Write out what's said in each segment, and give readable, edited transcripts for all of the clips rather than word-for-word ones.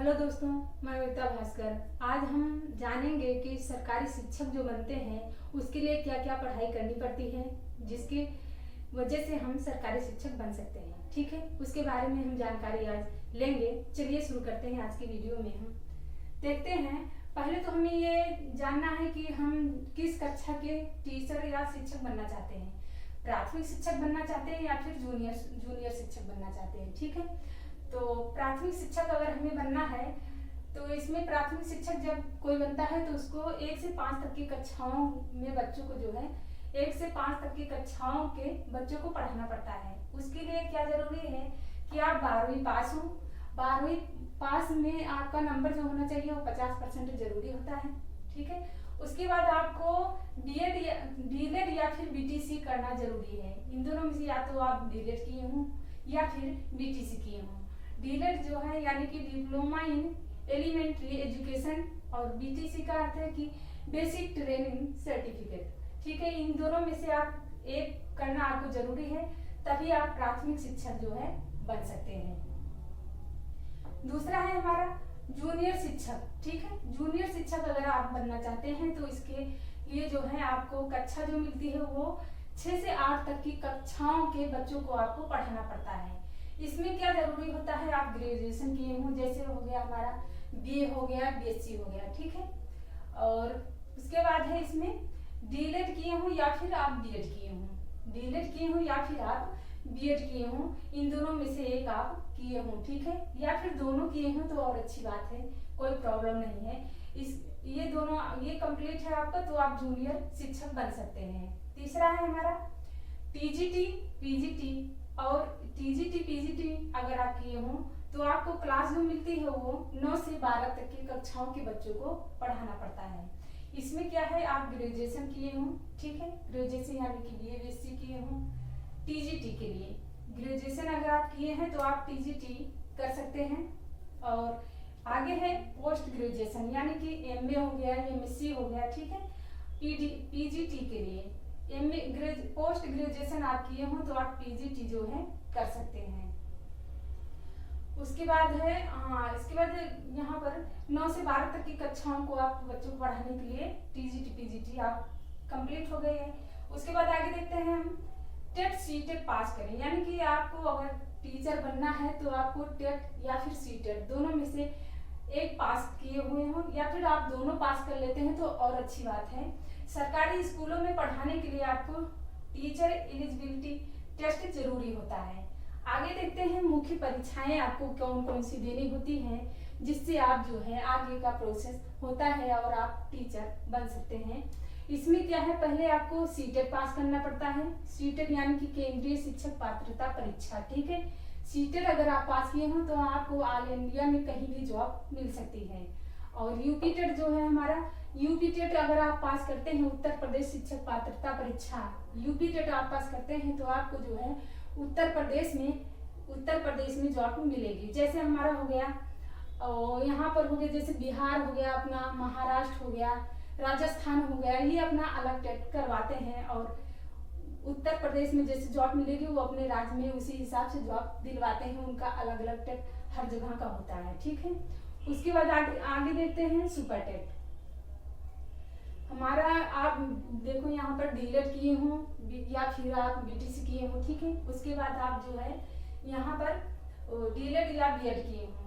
Hello दोस्तों, मैं विता भास्कर। आज हम जानेंगे कि सरकारी शिक्षक जो बनते हैं उसके लिए क्या क्या पढ़ाई करनी पड़ती है, जिसकी वजह से हम सरकारी शिक्षक बन सकते हैं। ठीक है, उसके बारे में हम जानकारी आज लेंगे। चलिए शुरू करते हैं। आज की वीडियो में हम देखते हैं। पहले तो हमें ये जानना है कि हम किस कक्षा के टीचर या शिक्षक बनना चाहते हैं। प्राथमिक शिक्षक बनना चाहते हैं या फिर जूनियर शिक्षक बनना चाहते हैं। ठीक है, तो प्राथमिक शिक्षक अगर हमें बनना है तो इसमें प्राथमिक शिक्षक जब कोई बनता है तो उसको 1 से 5 तक की कक्षाओं में बच्चों को जो है 1 से 5 तक की कक्षाओं के बच्चों को पढ़ाना पड़ता है। उसके लिए क्या जरूरी है कि आप 12वीं पास हो। 12वीं पास में आपका नंबर जो होना चाहिए वो 50% जरूरी होता है। ठीक है, उसके बाद आपको डीएलएड या फिर बीटीसी करना जरूरी है। इन दोनों में से या तो आप डीएलएड किए हों या फिर बीटीसी किए हों। डीएलएड जो है यानी कि डिप्लोमा इन एलिमेंट्री एजुकेशन और बीटीसी का अर्थ है कि बेसिक ट्रेनिंग सर्टिफिकेट। ठीक है, इन दोनों में से आप एक करना आपको जरूरी है, तभी आप प्राथमिक शिक्षक जो है बन सकते हैं। दूसरा है हमारा जूनियर शिक्षक। ठीक है, जूनियर शिक्षक अगर आप बनना चाहते हैं तो इसके लिए जो है आपको कक्षा जो मिलती है वो 6 से 8 तक की कक्षाओं के बच्चों को आपको पढ़ाना पड़ता है। इसमें क्या जरूरी होता है, आप ग्रेजुएशन किए हों, जैसे हो गया हमारा बीए हो गया, बीएससी हो गया। ठीक है, और उसके बाद है इसमें डीएलएड किए हों या फिर आप बीएड किए हों। डीएलएड किए हों या फिर आप बीएड किए हों, इन दोनों में से एक आप किए हों। ठीक है, या फिर दोनों किए हों तो और अच्छी बात है, कोई प्रॉब्लम नहीं है। ये दोनों ये कंप्लीट है आपका तो आप जूनियर शिक्षक बन सकते हैं। तीसरा है हमारा टीजीटी पीजीटी। और टीजीटी पीजीटी अगर आप किए हों तो आपको क्लास जो मिलती है वो 9 से 12 तक की कक्षाओं के बच्चों को पढ़ाना पड़ता है। इसमें क्या है, आप ग्रेजुएशन किए हों। ठीक है, ग्रेजुएशन यानी कि बीए बीएससी किए हों। टीजीटी के लिए ग्रेजुएशन अगर आप किए हैं तो आप टीजीटी कर सकते हैं। और आगे है पोस्ट ग्रेजुएशन यानी कि एमए हो गया, एमएससी हो गया। ठीक है, पीजीटी के लिए पोस्ट ग्रेजुएशन आप किए हो तो आप पीजीटी जो है कर सकते हैं। उसके बाद है इसके बाद यहाँ पर 9 से 12 तक की कक्षाओं को आप बच्चों को पढ़ाने के लिए टीजीटी पीजीटी आप कंप्लीट हो गए हैं। उसके बाद आगे देखते हैं हम टेट सीटेट पास करें, यानी कि आपको अगर टीचर बनना है तो आपको टेट या फिर सीटेट दोनों में से एक पास किए हुए हो, या फिर आप दोनों पास कर लेते हैं तो और अच्छी बात है। सरकारी स्कूलों में पढ़ाने के लिए आपको टीचर एलिजिबिलिटी टेस्ट जरूरी होता है। आगे देखते हैं मुख्य परीक्षाएं आपको कौन कौन सी देनी होती हैं, जिससे आप जो है आगे का प्रोसेस होता है और आप टीचर बन सकते हैं। इसमें क्या है, पहले आपको सीटेट पास करना पड़ता है। सीटेट यानी कि केंद्रीय शिक्षक पात्रता परीक्षा। ठीक है, सीटेट अगर आप पास किए हो तो आपको ऑल इंडिया में कहीं भी जॉब मिल सकती है। और यूपीटेट जो है हमारा, यूपीटेट अगर आप पास करते हैं, उत्तर प्रदेश शिक्षक पात्रता परीक्षा, यूपीटेट आप पास करते हैं तो आपको जो है उत्तर प्रदेश में जॉब मिलेगी। जैसे हमारा हो गया और यहाँ पर हो गया, जैसे बिहार हो गया अपना, महाराष्ट्र हो गया, राजस्थान हो गया, ये अपना अलग टेट करवाते हैं। और उत्तर प्रदेश में जैसे जॉब मिलेगी वो अपने राज्य में उसी हिसाब से जॉब दिलवाते हैं। उनका अलग अलग टेट हर जगह का होता है। ठीक है, उसके बाद आगे देखते हैं सुपर टेट। हमारा आप देखो यहाँ पर डीएलएड किए हों या फिर आप बीटीसी किए हों। ठीक है, उसके बाद आप जो है यहाँ पर डीएलएड या बीएड किए हों।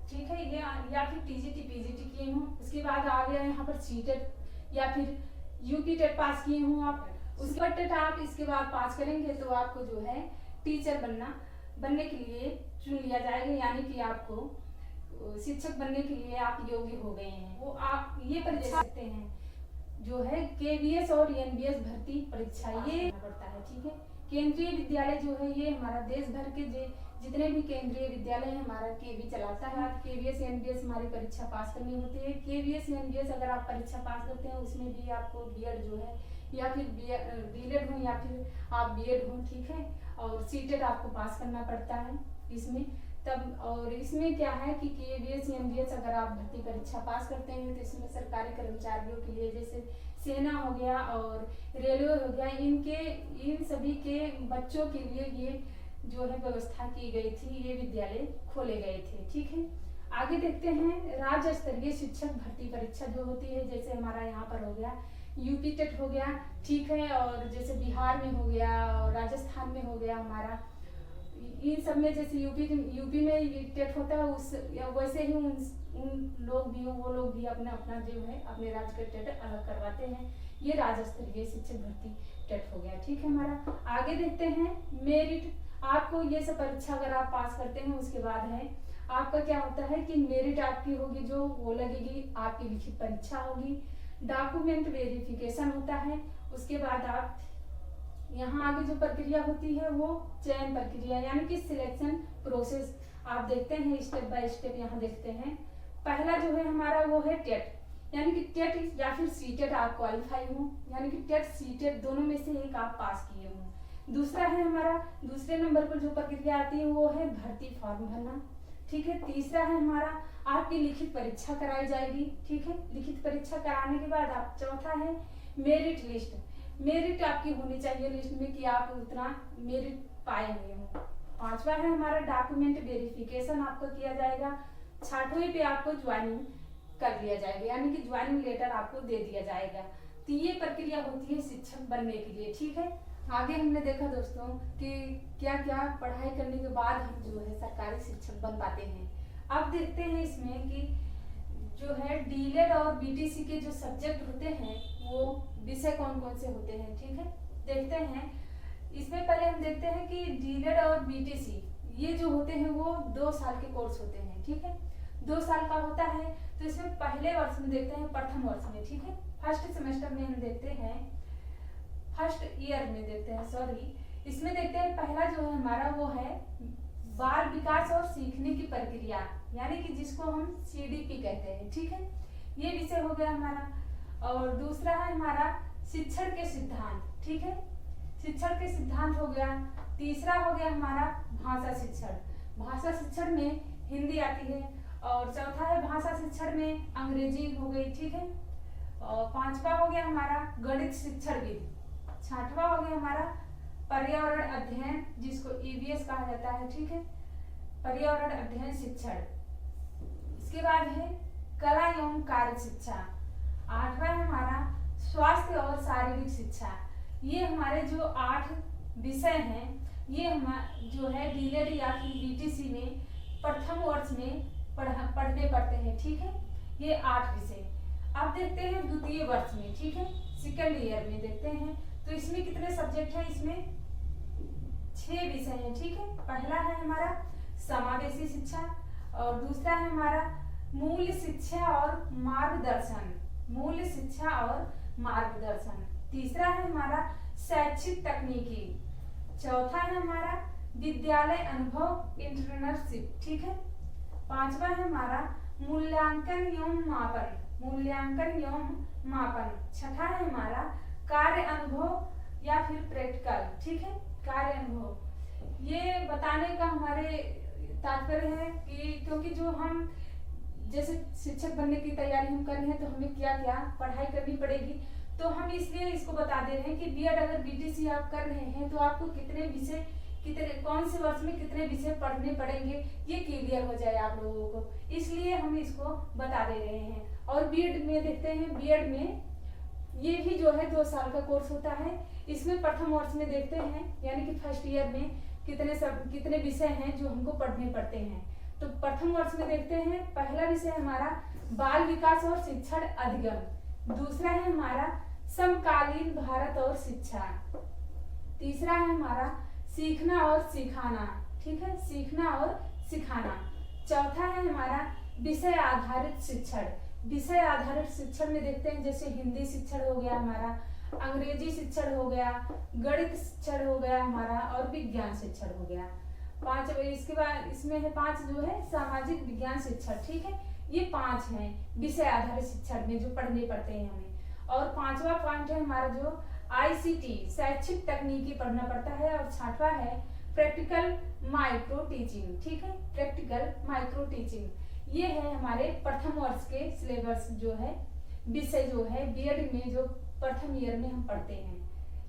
ठीक है, ये या फिर टीजीटी पीजीटी किए हों। उसके बाद आ गया यहाँ पर सीटेट या फिर यूपी टेट पास किए हों आप। उसके बाद टेट आप इसके बाद पास करेंगे तो आपको जो है टीचर बनने के लिए चुन लिया जाएगा, यानी कि आपको शिक्षक बनने के लिए आप योग्य हो गए हैं। वो आप ये परीक्षा सकते हैं जो है केवीएस और एनबीएस भर्ती परीक्षा, ये पड़ता है। ठीक है, केंद्रीय विद्यालय जो है ये हमारा देश भर के जितने भी केंद्रीय विद्यालय है हमारा केवी चलाता है। आप केवीएस एनबीएस हमारी परीक्षा पास करनी होती है। केवीएस एनबीएस अगर आप परीक्षा पास करते हैं उसमें भी आपको बीएड जो है या फिर डीएलएड हो या फिर आप बीएड हो। ठीक है, और सीटेट आपको पास करना पड़ता है इसमें तब। और इसमें क्या है कि केवीएस एनबीएस अगर आप भर्ती परीक्षा पास करते हैं तो इसमें सरकारी कर्मचारियों के लिए जैसे सेना हो गया और रेलवे हो गया, इन सभी के बच्चों के लिए ये जो है व्यवस्था की गई थी, ये विद्यालय खोले गए थे। ठीक है, आगे देखते हैं राज्य स्तरीय शिक्षक भर्ती परीक्षा जो होती है, जैसे हमारा यहाँ पर हो गया यूपी टेट हो गया, ठीक है, और जैसे बिहार में हो गया और राजस्थान में हो गया हमारा, इन सब में जैसे यूपी में टेट होता है उस वैसे ही उन लोग भी वो लोग भी अपना अपना जो है अपने राज्य का टेट अलग करवाते हैं। ये राज्य स्तरीय शिक्षक भर्ती टेट हो गया, ठीक है। हमारा आगे देखते हैं मेरिट। आपको ये सब परीक्षा अगर आप पास करते हैं उसके बाद है आपका क्या होता है कि मेरिट आपकी होगी जो वो लगेगी, आपकी लिखित परीक्षा होगी, डॉक्यूमेंट वेरिफिकेशन होता है, उसके बाद आप यहाँ आगे जो प्रक्रिया होती है वो चयन प्रक्रिया यानी कि सिलेक्शन प्रोसेस आप देखते हैं स्टेप बाय स्टेप। यहाँ देखते हैं पहला जो है हमारा वो है टेट, यानी कि टेट या फिर सीटेट आप क्वालिफाई हो, यानी कि टेट सीटेट दोनों में से एक आप पास किए हो। दूसरा है हमारा दूसरे नंबर पर जो प्रक्रिया आती है वो है भर्ती फॉर्म भरना, ठीक है। तीसरा है हमारा आपकी लिखित परीक्षा कराई जाएगी, ठीक है। लिखित परीक्षा कराने के बाद आप चौथा है मेरिट लिस्ट। मेरिट आपकी होनी चाहिए लिस्ट में कि आप उतना मेरिट पाए हुए हो। पांचवा है हमारा डॉक्यूमेंट वेरिफिकेशन आपको किया जाएगा। छठवें पे आपको ज्वाइनिंग कर लिया जाएगा, यानी कि ज्वाइनिंग लेटर आपको दे दिया जाएगा। तो ये प्रक्रिया होती है शिक्षक बनने के लिए, ठीक है। आगे हमने देखा दोस्तों कि क्या क्या पढ़ाई करने के बाद हम जो है सरकारी शिक्षक बन पाते हैं। अब देखते हैं इसमें कि जो है डीएलएड और बीटीसी के जो सब्जेक्ट होते हैं वो विषय कौन कौन से होते हैं, ठीक है। देखते हैं इसमें पहले हम देखते हैं कि डीएलएड और बीटीसी ये जो होते हैं वो 2 साल के कोर्स होते हैं, ठीक है। 2 साल का होता है। तो इसमें पहले वर्ष में देखते हैं, प्रथम वर्ष में, ठीक है। फर्स्ट सेमेस्टर में हम देखते हैं, फर्स्ट ईयर में देखते हैं, सॉरी, इसमें देखते हैं पहला जो है हमारा वो है बाल विकास और सीखने की प्रक्रिया, यानी कि जिसको हम सीडीपी कहते हैं, ठीक है। ये विषय हो गया हमारा। और दूसरा है हमारा शिक्षण के सिद्धांत, ठीक है, शिक्षण के सिद्धांत हो गया। तीसरा हो गया हमारा भाषा शिक्षण। भाषा शिक्षण में हिंदी आती है। और चौथा है भाषा शिक्षण में अंग्रेजी हो गई, ठीक है। और पांचवा हो गया हमारा गणित शिक्षण विधि। छठवां हो गया हमारा पर्यावरण अध्ययन, जिसको ईवीएस कहा जाता है, ठीक है, पर्यावरण अध्ययन शिक्षण। इसके बाद है कला एवं कार्य शिक्षा। आठवां है हमारा स्वास्थ्य और शारीरिक शिक्षा। ये हमारे जो 8 विषय हैं ये हमारे जो है डीएलएड या फिर बीटीसी में प्रथम वर्ष में पढ़ने पड़ते हैं, ठीक है। ये 8 विषय। अब देखते हैं द्वितीय वर्ष में, ठीक है, सेकेंड ईयर में देखते हैं। तो इसमें कितने सब्जेक्ट हैं? इसमें 6 विषय हैं, ठीक है। पहला है हमारा समावेशी शिक्षा, और दूसरा है हमारा मूल शिक्षा और मार्गदर्शन, मूल शिक्षा और मार्गदर्शन। तीसरा है हमारा शैक्षिक तकनीकी। चौथा है हमारा विद्यालय अनुभव इंटर्नशिप, ठीक है। पांचवा है हमारा मूल्यांकन एवं मापन, मूल्यांकन एवं मापन। छठा है हमारा कार्य अनुभव या फिर प्रैक्टिकल, ठीक है, कार्य अनुभव। ये बताने का हमारे तात्पर्य है कि क्योंकि जो हम जैसे शिक्षक बनने की तैयारी हम कर रहे हैं तो हमें क्या क्या पढ़ाई करनी पड़ेगी, तो हम इसलिए इसको बता दे रहे हैं कि बीएड अगर बीटीसी आप कर रहे हैं तो आपको कितने विषय, कितने कौन से वर्ष में कितने विषय पढ़ने पड़ेंगे ये क्लियर हो जाए आप लोगों को, इसलिए हम इसको बता दे रहे हैं। और बीएड में देखते हैं, बीएड में ये भी जो है 2 साल का कोर्स होता है। इसमें प्रथम वर्ष में देखते हैं यानी कि फर्स्ट ईयर में कितने विषय हैं जो हमको पढ़ने पड़ते हैं। तो प्रथम वर्ष में देखते हैं पहला विषय हमारा बाल विकास और शिक्षण अधिगम। दूसरा है हमारा समकालीन भारत और शिक्षा। तीसरा है हमारा सीखना और सिखाना, ठीक है, सीखना और सिखाना। चौथा है हमारा विषय आधारित शिक्षण। विषय आधारित शिक्षण में देखते हैं जैसे हिंदी शिक्षण हो गया हमारा, अंग्रेजी शिक्षण हो गया, गणित शिक्षण हो गया हमारा, और विज्ञान शिक्षण हो गया। 5 इसके बाद इसमें है 5 जो है सामाजिक विज्ञान शिक्षण, ठीक है। ये 5 हैं विषय आधारित शिक्षण में जो पढ़ने पड़ते हैं हमें। और 5वां पॉइंट है हमारा जो आईसीटी शैक्षिक तकनीकी पढ़ना पड़ता है। और 6वां है प्रैक्टिकल माइक्रो टीचिंग, ठीक है, प्रैक्टिकल माइक्रो टीचिंग। ये है हमारे प्रथम वर्ष के सिलेबस जो है विषय जो है बीएड में जो प्रथम ईयर में हम पढ़ते हैं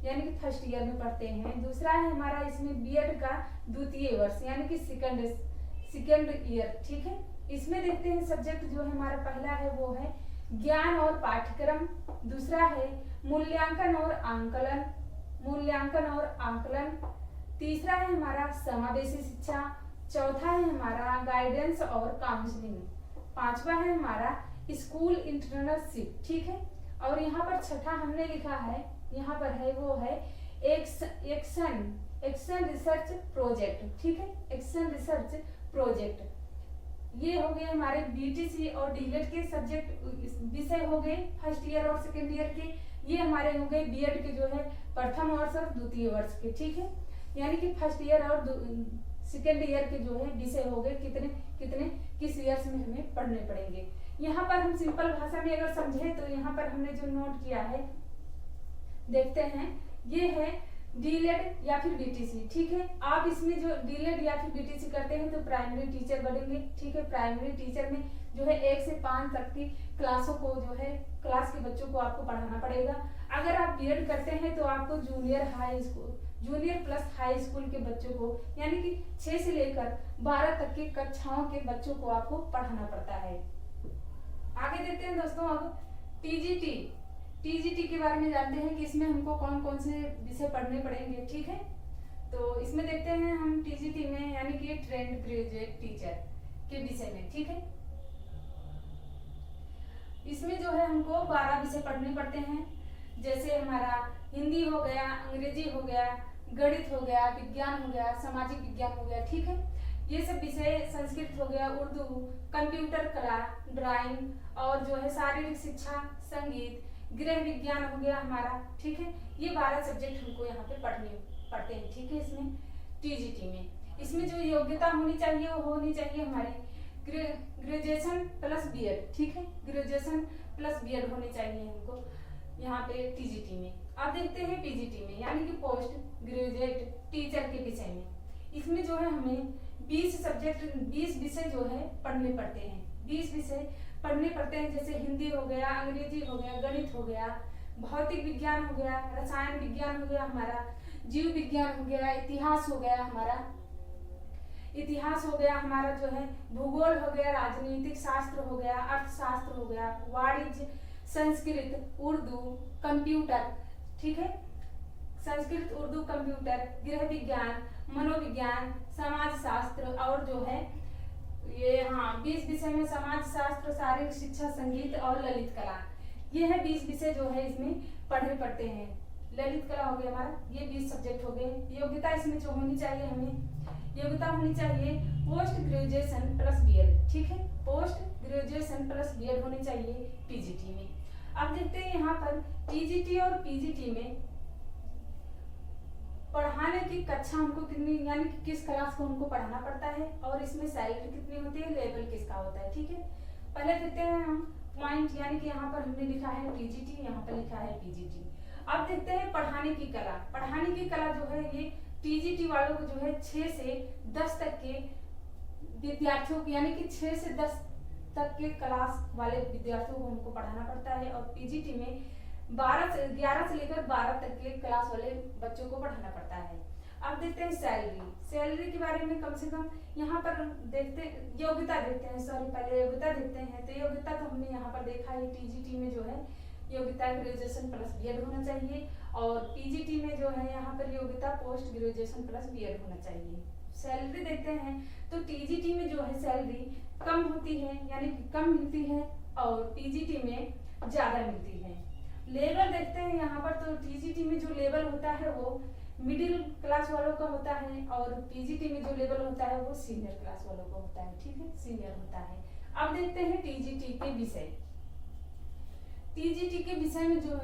यानी कि फर्स्ट ईयर में पढ़ते हैं। दूसरा है हमारा इसमें बीएड का द्वितीय वर्ष यानी कि सेकंड ईयर, ठीक है, इसमें देखते हैं सब्जेक्ट जो है हमारा पहला है वो है ज्ञान और पाठ्यक्रम, दूसरा है मूल्यांकन और आंकलन, तीसरा है हमारा समावेशी शिक्षा, चौथा है हमारा गाइडेंस और काउंसलिंग, पांचवा है हमारा स्कूल इंटर्नशिप। ठीक है, और यहाँ पर छठा हमने लिखा है, यहाँ पर है वो है एक्शन रिसर्च प्रोजेक्ट। ठीक है, एक्शन रिसर्च प्रोजेक्ट। ये हो गए हमारे बीटीसी और डीएलएड के सब्जेक्ट विषय हो गए फर्स्ट ईयर और सेकेंड ईयर के। ये हमारे हो गए बीएड के जो है प्रथम वर्ष और द्वितीय वर्ष के। ठीक है, यानी कि फर्स्ट ईयर और सेकेंड ईयर के जो है विषय हो गए कितने कितने किस ईयर्स में हमें पढ़ने पड़ेंगे। यहाँ पर हम सिंपल भाषा में अगर समझे तो यहाँ पर हमने जो नोट किया है देखते हैं, ये है डीएलएड या फिर बीटीसी। ठीक है, आप इसमें जो डीएलएड या फिर बीटीसी करते हैं तो प्राइमरी टीचर बनेंगे। ठीक है, प्राइमरी टीचर में जो है 1 से 5 तक की क्लासों को जो है क्लास के बच्चों को आपको पढ़ाना पड़ेगा। अगर आप बीएड करते हैं तो आपको जूनियर प्लस हाई स्कूल के बच्चों को यानी कि 6 से लेकर 12 तक की कक्षाओं के बच्चों को आपको पढ़ाना पड़ता है। आगे देखते हैं दोस्तों, अब टीजीटी के बारे में जानते हैं कि इसमें हमको कौन कौन से विषय पढ़ने पड़ेंगे। ठीक है, तो इसमें देखते हैं हम टीजीटी में यानी कि ट्रेंड ग्रेजुएट टीचर के विषय में। ठीक है, इसमें जो है हमको 12 विषय पढ़ने पड़ते हैं, जैसे हमारा हिंदी हो गया, अंग्रेजी हो गया, गणित हो गया, विज्ञान हो गया, सामाजिक विज्ञान हो गया। ठीक है, ये सब विषय, संस्कृत हो गया, उर्दू, कंप्यूटर कला, ड्राइंग और जो है शारीरिक शिक्षा, संगीत, गृह विज्ञान हो गया हमारा। ठीक है, ये 12 सब्जेक्ट हमको यहाँ पे पढ़ने पड़ते हैं। ठीक है, इसमें टीजीटी में इसमें जो योग्यता होनी चाहिए वो होनी चाहिए हमारी ग्रेजुएशन प्लस बीएड। ठीक है, ग्रेजुएशन प्लस बीएड होनी चाहिए हमको यहाँ पे टीजीटी में। अब देखते हैं पीजीटी में यानी कि पोस्ट ग्रेजुएट टीचर के विषय में। इसमें जो है हमें 20 विषय जो है पढ़ने पड़ते हैं। 20 विषय पढ़ने पड़ते हैं, जैसे हिंदी हो गया, अंग्रेजी हो गया, गणित हो गया, भौतिक विज्ञान हो गया, रसायन विज्ञान हो गया हमारा, जीव विज्ञान हो गया, इतिहास हो गया हमारा जो है, भूगोल हो गया, राजनीतिक शास्त्र हो गया, अर्थशास्त्र हो गया, वाणिज्य, संस्कृत, उर्दू, कंप्यूटर। ठीक है, संस्कृत, उर्दू, कंप्यूटर, गृह विज्ञान, मनोविज्ञान, समाज शास्त्र और जो है ये 20 विषय में समाज शास्त्र, शारीरिक शिक्षा, संगीत और ललित कला। ये है 20 विषय जो है इसमें पढ़ने पड़ते हैं। ललित कला हो गया हमारा, ये 20 सब्जेक्ट हो गए। योग्यता इसमें जो होनी चाहिए, हमें योग्यता होनी चाहिए पोस्ट ग्रेजुएशन प्लस बीएड। ठीक है, पोस्ट ग्रेजुएशन प्लस बीएड होनी चाहिए पीजीटी में। अब देखते हैं यहाँ पर टीजीटी और पीजीटी में पढ़ाने की कक्षा हमको कितनी यानी कि किस क्लास को हमको पढ़ाना पड़ता है और इसमें सैलरी कितनी होती है, लेवल किसका होता है। ठीक है, पहले देखते हैं हम पॉइंट, यानी कि यहाँ पर हमने लिखा है टीजीटी, यहाँ पर लिखा है पीजीटी। अब देखते हैं पढ़ाने की कला। पढ़ाने की कला जो है ये टीजीटी वालों को जो है 6 से 10 तक के विद्यार्थियों को यानी कि 6 से 10 तक के क्लास वाले विद्यार्थियों को हमको पढ़ाना पड़ता है और पीजीटी में 11 से लेकर 12 तक के क्लास वाले बच्चों को पढ़ाना पड़ता है। अब देखते हैं सैलरी के बारे में। कम से कम यहाँ पर योग्यता देखते हैं, पहले योग्यता देखते हैं। तो योग्यता तो हमने यहाँ पर देखा है, टीजीटी में जो है योग्यता ग्रेजुएशन प्लस बीएड होना चाहिए और पीजीटी में जो है यहाँ पर योग्यता पोस्ट ग्रेजुएशन प्लस बीएड होना चाहिए। सैलरी देखते हैं तो टीजीटी में जो है सैलरी कम होती है यानी कि कम मिलती है और पीजीटी में ज्यादा मिलती है। लेवल देखते हैं यहाँ पर, तो टीजीटी में जो लेवल होता है वो मिडिल क्लास वालों का होता है और पीजीटी में जो लेवल होता है वो सीनियर क्लास वालों का होता है। ठीक है, सीनियर होता है। अब देखते हैं टीजीटी के विषय। टीजीटी के विषय में जो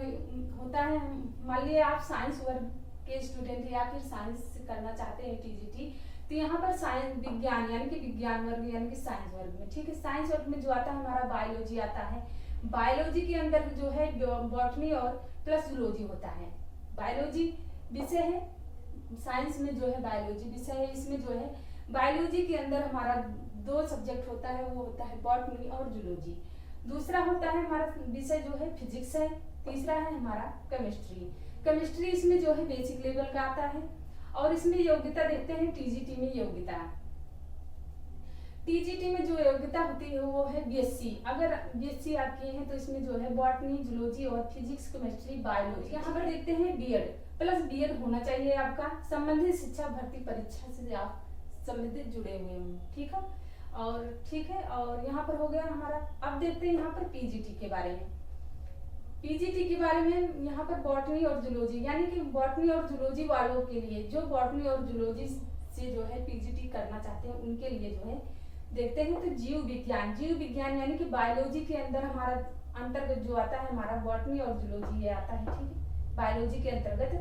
होता है, मान लिया आप साइंस वर्ग के स्टूडेंट या फिर साइंस करना चाहते हैं टीजीटी, तो यहाँ पर साइंस विज्ञान यानी कि विज्ञान वर्ग यानी कि साइंस वर्ग में। ठीक है, साइंस वर्ग में जो आता है हमारा बायोलॉजी आता है। बायोलॉजी के अंदर जो है बॉटनी और प्लस जूलॉजी होता है। बायोलॉजी विषय है, साइंस में जो है बायोलॉजी विषय है। इसमें जो है बायोलॉजी के अंदर हमारा 2 सब्जेक्ट होता है, वो होता है बॉटनी और जूलॉजी। दूसरा होता है हमारा विषय जो है फिजिक्स है। तीसरा है हमारा केमिस्ट्री इसमें जो है बेसिक लेवल का आता है। और इसमें योग्यता देखते हैं टीजीटी में योग्यता। टीजीटी में जो योग्यता होती है वो है बीएससी। अगर बीएससी आप किए हैं तो इसमें जो है बॉटनी, जूलॉजी और फिजिक्स, केमिस्ट्री, बायोलॉजी। यहाँ पर देखते हैं बीएड प्लस बीएड होना चाहिए आपका। संबंधित शिक्षा भर्ती परीक्षा से आप संबंधित जुड़े हुए हों, ठीक है। और यहाँ पर हो गया हमारा। अब देखते हैं यहाँ पर पीजीटी के बारे में। पीजीटी के बारे में यहाँ पर बॉटनी और जूलॉजी, यानी कि बॉटनी और जूलॉजी वालों के लिए, जो बॉटनी और जूलॉजी से जो है पीजीटी करना चाहते हैं उनके लिए जो है देखते हैं तो जीव विज्ञान यानी कि बायोलॉजी के अंदर हमारा अंतर्गत जो आता है हमारा बॉटनी और जूलॉजी ये आता है, ठीक है। बायोलॉजी के अंतर्गत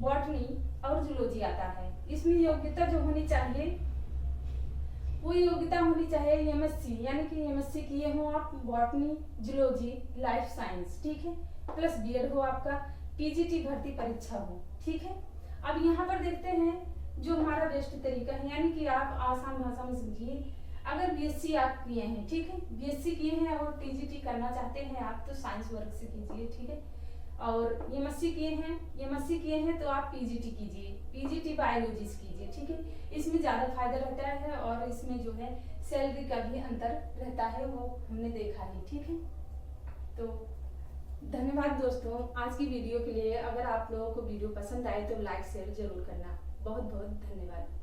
बॉटनी और जूलॉजी आता है। इसमें योग्यता जो होनी चाहिए वो योग्यता होनी चाहिए एमएससी, यानी कि एमएससी किए हो आप बॉटनी, जूलॉजी, लाइफ साइंस, ठीक है, प्लस बीएड हो आपका, पीजीटी भर्ती परीक्षा हो, ठीक है। अब यहाँ पर देखते हैं जो हमारा बेस्ट तरीका है, यानी कि आप आसान भाषा में समझिए। अगर बीएससी आप किए हैं, ठीक है, बीएससी किए हैं और टीजीटी करना चाहते हैं आप तो साइंस वर्ग से कीजिए, ठीक है। और एमएससी किए हैं तो आप पीजीटी कीजिए, पीजीटी बायोलॉजी से कीजिए, ठीक है। इसमें ज्यादा फायदा रहता है और इसमें जो है सैलरी का भी अंतर रहता है, वो हमने देखा है, ठीक है। तो धन्यवाद दोस्तों आज की वीडियो के लिए। अगर आप लोगों को वीडियो पसंद आए तो लाइक शेयर जरूर करना। बहुत बहुत धन्यवाद।